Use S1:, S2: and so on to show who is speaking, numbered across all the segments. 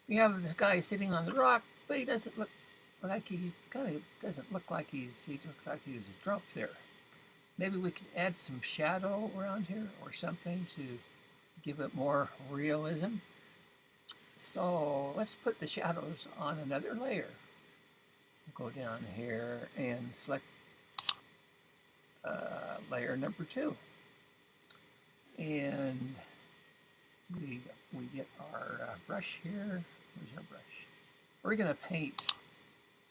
S1: We have this guy sitting on the rock, but he doesn't look like he kind of doesn't look like he looks like he was drunk there. Maybe we could add some shadow around here or something to give it more realism. So let's put the shadows on another layer. Go down here and select layer number 2. And we get our brush here. Where's our brush? We're going to paint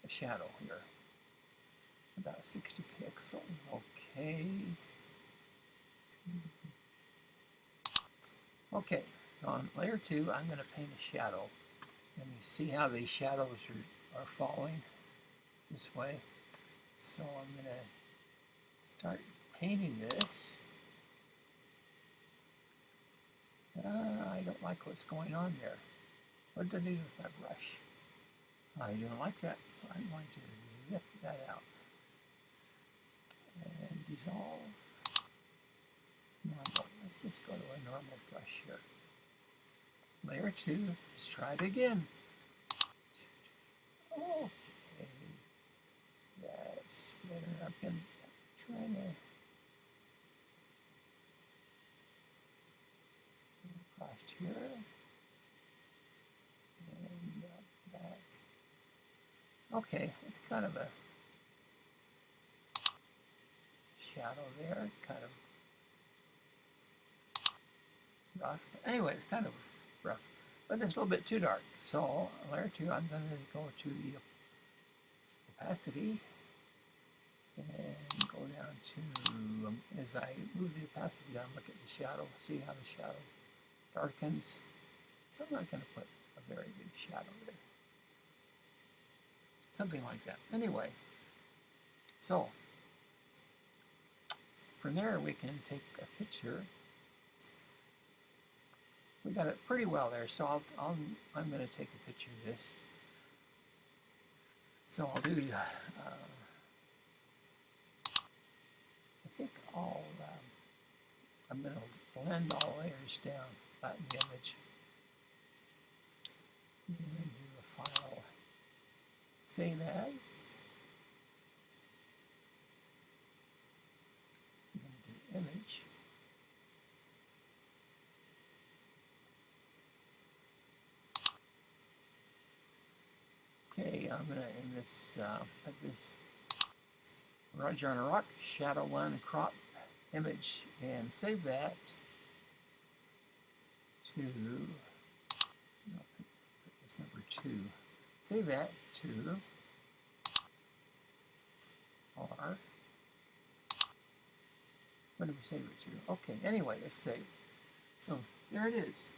S1: a shadow here. About 60 pixels. Okay. Okay. So on layer 2, I'm going to paint a shadow. And you see how these shadows are falling this way. So I'm going to start painting this. I don't like what's going on there. What did I do with my brush? I don't like that, so I'm going to zip that out. And dissolve. Normal. Let's just go to a normal brush here. Layer 2. Let's try it again. Okay. That's better. I'm going to try to go across here. And back. Okay, it's kind of a shadow there. Kind of rough. Anyway, it's kind of rough, but it's a little bit too dark. So layer 2, I'm going to go to the opacity and go down to, as I move the opacity down, look at the shadow, see how the shadow darkens. So I'm not going to put a very big shadow there. Something like that. Anyway, so from there we can take a picture. We got it pretty well there, so I'm going to take a picture of this. So I'll do, I think I'm going to blend all layers down, flatten the image, and then do a file, save as. I'm going to do image. Okay, I'm going to aim this, put this Roger on a Rock, Shadow 1, crop image, and save that to, I'll put this number 2, save that to R. What did we save it to? Okay, anyway, let's save. So there it is.